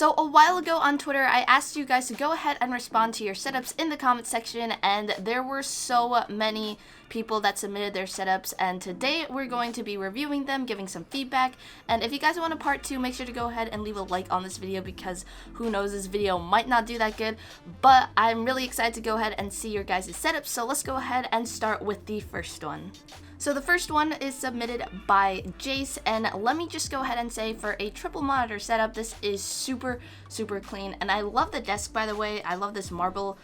So a while ago on Twitter, I asked you guys to go ahead and respond to your setups in the comment section, and there were so many people that submitted their setups, and today we're going to be reviewing them, giving some feedback. And if you guys want a part 2, make sure to go ahead and leave a like on this video, because who knows, this video might not do that good, but I'm really excited to go ahead and see your guys' setups. So let's go ahead and start with the first one. So the first one is submitted by Jace, and let me just go ahead and say, for a triple monitor setup, this is super clean, and I love the desk, by the way. I love this marble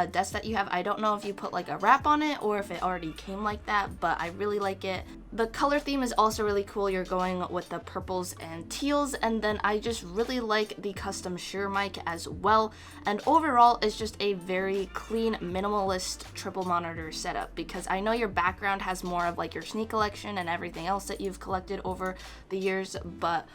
desk that you have. I don't know if you put like a wrap on it or if it already came like that, but I really like it. The color theme is also really cool. You're going with the purples and teals, and then I just really like the custom Shure mic as well. And overall, it's just a very clean, minimalist triple monitor setup, because I know your background has more of like your sneak collection and everything else that you've collected over the years, but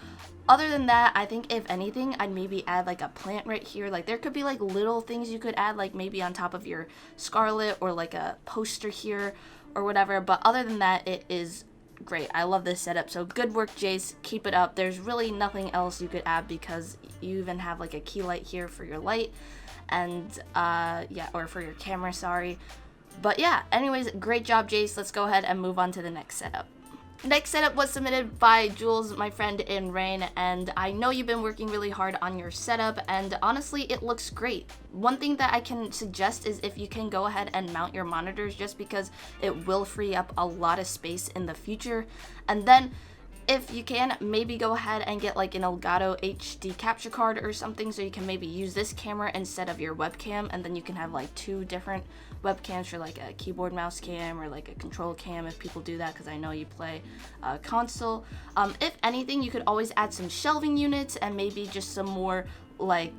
other than that, I think if anything, I'd maybe add like a plant right here. Like there could be like little things you could add, like maybe on top of your Scarlet, or like a poster here or whatever, but other than that, it is great. I love this setup, so good work, Jace. Keep it up. There's really nothing else you could add, because you even have like a key light here for your light, and yeah, or for your camera, sorry. But yeah, anyways, great job, Jace. Let's go ahead and move on to the next setup. Next setup was submitted by Jules, my friend in Rain, and I know you've been working really hard on your setup, and honestly, it looks great. One thing that I can suggest is if you can go ahead and mount your monitors, just because it will free up a lot of space in the future. And then if you can, maybe go ahead and get like an Elgato HD capture card or something, so you can maybe use this camera instead of your webcam, and then you can have like 2 different webcams for like a keyboard mouse cam or like a control cam, if people do that, because I know you play console. If anything, you could always add some shelving units and maybe just some more like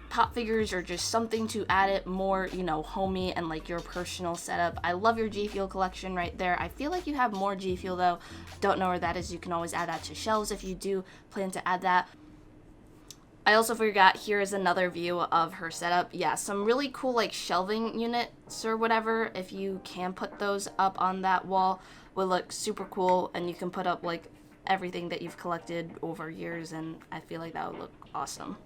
pop figures, or just something to add it more, you know, homey and like your personal setup. I love your G Fuel collection right there. I feel like you have more G Fuel though. Don't know where that is. You can always add that to shelves if you do plan to add that. I also forgot, here is another view of her setup. Yeah, some really cool like shelving units or whatever, if you can put those up on that wall, will look super cool, and you can put up like everything that you've collected over years, and I feel like that would look awesome.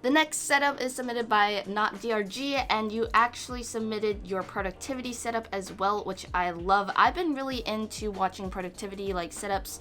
The next setup is submitted by NotDrg, and you actually submitted your productivity setup as well, which I love. I've been really into watching productivity like setups,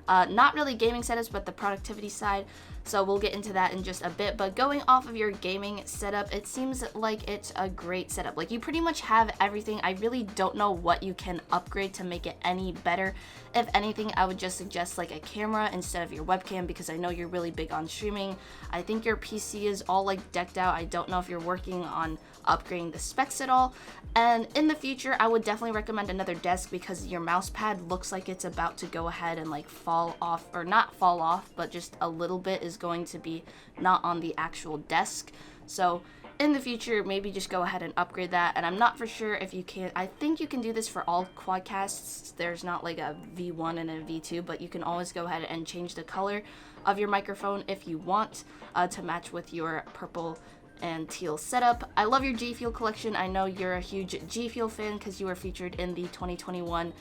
not really gaming setups, but the productivity side, so we'll get into that in just a bit. But going off of your gaming setup, it seems like it's a great setup. Like you pretty much have everything. I really don't know what you can upgrade to make it any better. If anything, I would just suggest like a camera instead of your webcam, because I know you're really big on streaming. I think your PC is all like decked out. I don't know if you're working on upgrading the specs at all. And in the future, I would definitely recommend another desk, because your mouse pad looks like it's about to go ahead and like fall off, or not fall off, but just a little bit is going to be not on the actual desk. So in the future, maybe just go ahead and upgrade that. And I'm not for sure if you can. I think you can do this for all quadcasts. There's not like a V1 and a V2, but you can always go ahead and change the color of your microphone if you want, to match with your purple and teal setup. I love your G Fuel collection. I know you're a huge G Fuel fan, because you were featured in the 2021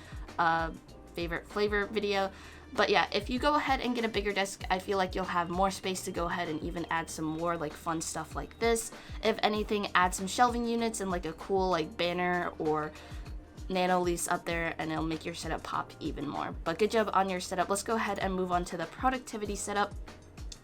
favorite flavor video. But yeah, if you go ahead and get a bigger desk, I feel like you'll have more space to go ahead and even add some more like fun stuff like this. If anything, add some shelving units and like a cool like banner or nano lease up there, and it'll make your setup pop even more. But good job on your setup. Let's go ahead and move on to the productivity setup,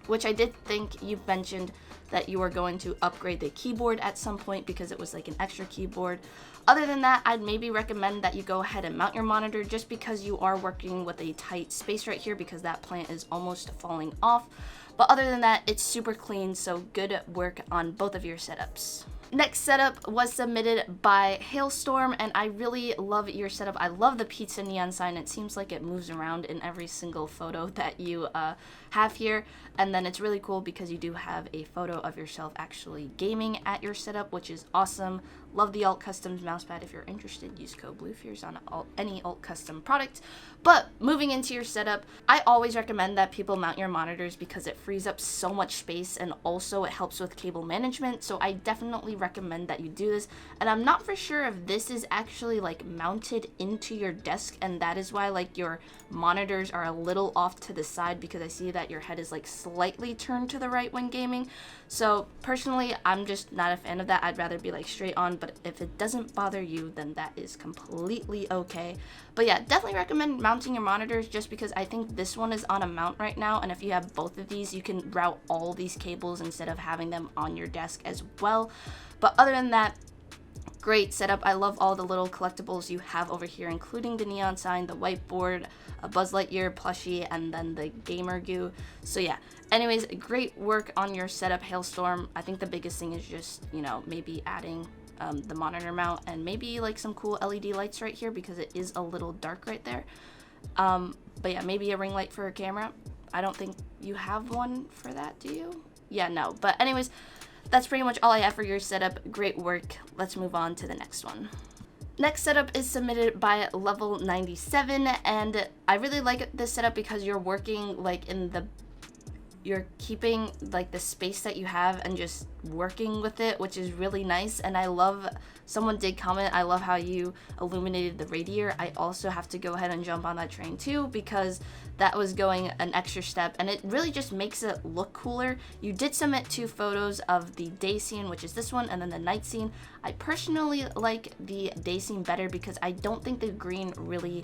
which I did think you mentioned that you were going to upgrade the keyboard at some point, because it was like an extra keyboard. Other than that, I'd maybe recommend that you go ahead and mount your monitor, just because you are working with a tight space right here, because that plant is almost falling off. But other than that, it's super clean, so good work on both of your setups. Next setup was submitted by Hailstorm, and I really love your setup. I love the pizza neon sign. It seems like it moves around in every single photo that you have here. And then it's really cool because you do have a photo of yourself actually gaming at your setup, which is awesome. Love the Alt Customs mousepad. If you're interested, use code BlueFierce on any Alt Custom product. But moving into your setup, I always recommend that people mount your monitors because it frees up so much space, and also it helps with cable management. So I definitely recommend that you do this. And I'm not for sure if this is actually like mounted into your desk, and that is why like your monitors are a little off to the side, because I see that your head is like slightly turned to the right when gaming. So personally, I'm just not a fan of that. I'd rather be like straight on, but if it doesn't bother you, then that is completely okay. But yeah, definitely recommend mounting your monitors, just because I think this one is on a mount right now, and if you have both of these, you can route all these cables instead of having them on your desk as well. But other than that, great setup. I love all the little collectibles you have over here, including the neon sign, the whiteboard, a Buzz Lightyear plushie, and then the gamer goo. So yeah, anyways, great work on your setup, Hailstorm. I think the biggest thing is just, you know, maybe adding the monitor mount and maybe like some cool LED lights right here, because it is a little dark right there. But yeah, maybe a ring light for a camera. I don't think you have one for that, do you? Yeah, no. But anyways, that's pretty much all I have for your setup. Great work. Let's move on to the next one. Next setup is submitted by Level 97, and I really like this setup because you're working like you're keeping like the space that you have and just working with it, which is really nice. And I love, someone did comment, I love how you illuminated the radiator. I also have to go ahead and jump on that train too, because that was going an extra step, and it really just makes it look cooler. You did submit 2 photos of the day scene, which is this one, and then the night scene. I personally like the day scene better because I don't think the green really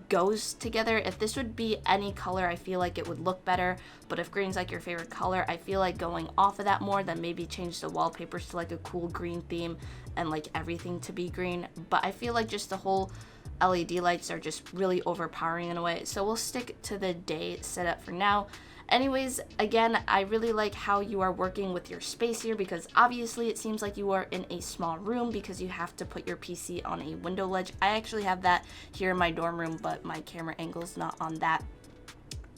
goes together. If this would be any color, I feel like it would look better, but if green's like your favorite color, I feel like going off of that more, then maybe change the wallpapers to like a cool green theme and like everything to be green. But I feel like just the whole LED lights are just really overpowering in a way, so we'll stick to the day setup for now. Anyways, again, I really like how you are working with your space here, because obviously it seems like you are in a small room because you have to put your PC on a window ledge. I actually have that here in my dorm room, but my camera angle is not on that.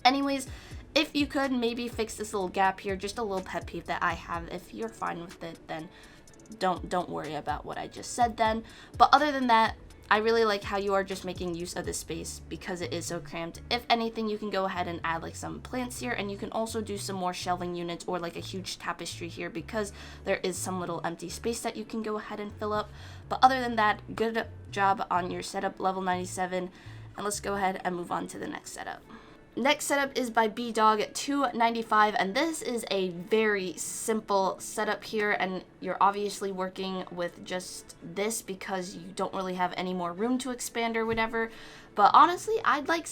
Anyways, if you could maybe fix this little gap here, just a little pet peeve that I have. If you're fine with it, then don't worry about what I just said then. But other than that, I really like how you are just making use of this space because it is so cramped. If anything, you can go ahead and add like some plants here, and you can also do some more shelving units or like a huge tapestry here, because there is some little empty space that you can go ahead and fill up. But other than that, good job on your setup, Level 97, and let's go ahead and move on to the next setup. Next setup is by BDog295, and this is a very simple setup here, and you're obviously working with just this because you don't really have any more room to expand or whatever. But honestly, I'd like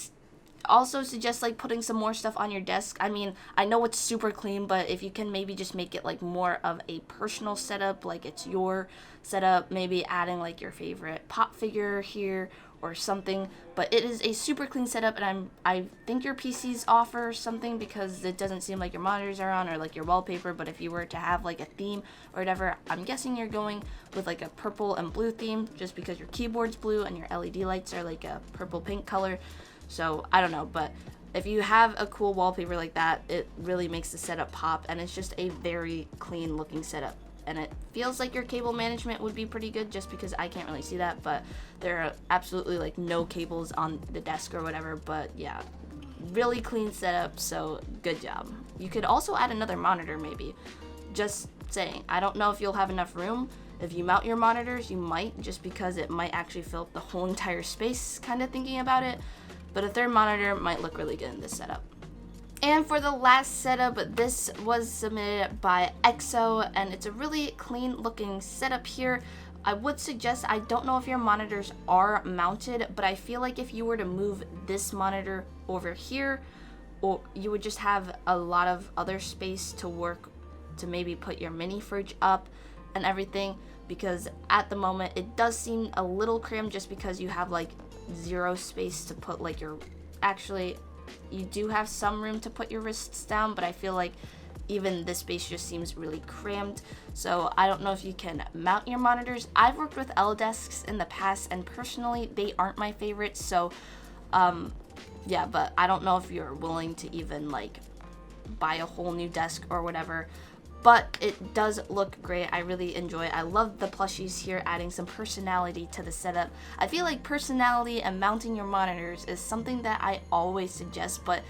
also suggest like putting some more stuff on your desk. I mean, I know it's super clean, but if you can maybe just make it like more of a personal setup, like it's your setup, maybe adding like your favorite pop figure here or something. But it is a super clean setup, and I think your PC's off or something, because it doesn't seem like your monitors are on or like your wallpaper. But if you were to have like a theme or whatever, I'm guessing you're going with like a purple and blue theme, just because your keyboard's blue and your LED lights are like a purple pink color. So I don't know, but if you have a cool wallpaper like that, it really makes the setup pop, and it's just a very clean looking setup. And it feels like your cable management would be pretty good, just because I can't really see that, but there are absolutely like no cables on the desk or whatever. But yeah, really clean setup, so good job. You could also add another monitor maybe, just saying. I don't know if you'll have enough room. If you mount your monitors, you might, just because it might actually fill up the whole entire space, kind of thinking about it. But a third monitor might look really good in this setup. And for the last setup, this was submitted by EXO, and it's a really clean looking setup here. I would suggest, I don't know if your monitors are mounted, but I feel like if you were to move this monitor over here, or you would just have a lot of other space to work, to maybe put your mini fridge up and everything, because at the moment it does seem a little cramped, just because you have like zero space to put like your, actually you do have some room to put your wrists down, but I feel like even this space just seems really cramped. So I don't know if you can mount your monitors. I've worked with L desks in the past, and personally they aren't my favorite. So yeah, but I don't know if you're willing to even like buy a whole new desk or whatever. but it does look great. I really enjoy it. I love the plushies here, adding some personality to the setup. I feel like personality and mounting your monitors is something that I always suggest, but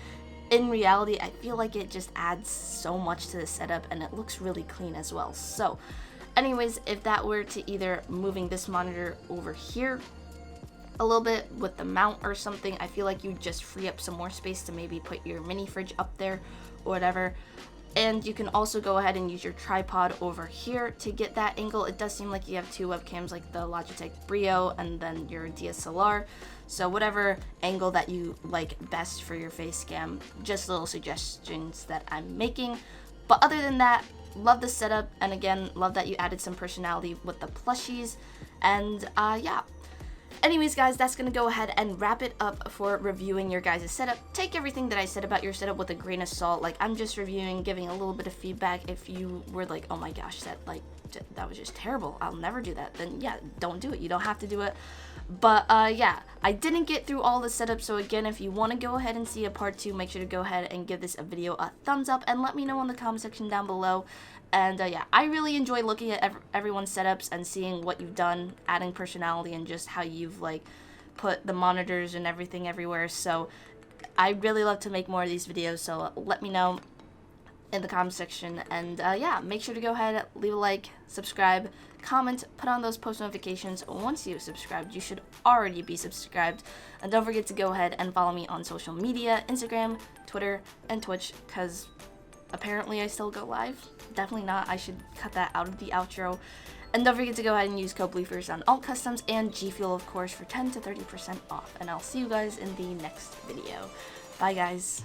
in reality, I feel like it just adds so much to the setup, and it looks really clean as well. So anyways, if that were to either moving this monitor over here a little bit with the mount or something, I feel like you just free up some more space to maybe put your mini fridge up there or whatever. And you can also go ahead and use your tripod over here to get that angle. It does seem like you have two webcams, like the Logitech Brio and then your DSLR. So whatever angle that you like best for your face cam, just little suggestions that I'm making. But other than that, love the setup, and again, love that you added some personality with the plushies. And yeah. Anyways, guys, that's going to go ahead and wrap it up for reviewing your guys' setup. Take everything that I said about your setup with a grain of salt. Like, I'm just reviewing, giving a little bit of feedback. If you were like, oh my gosh, that was just terrible, I'll never do that, then yeah, don't do it. You don't have to do it. But yeah, I didn't get through all the setup, so again, if you want to go ahead and see a part 2, make sure to go ahead and give this video a thumbs up and let me know in the comment section down below. And yeah, I really enjoy looking at everyone's setups and seeing what you've done, adding personality, and just how you've like put the monitors and everything everywhere. So I really love to make more of these videos, so let me know in the comment section. And yeah, make sure to go ahead, leave a like, subscribe, comment, put on those post notifications. Once you've subscribed, you should already be subscribed. And don't forget to go ahead and follow me on social media, Instagram, Twitter, and Twitch, because apparently I still go live. Definitely not. I should cut that out of the outro. And don't forget to go ahead and use code BlueFierce on all customs and G Fuel, of course, for 10 to 30% off. And I'll see you guys in the next video. Bye, guys.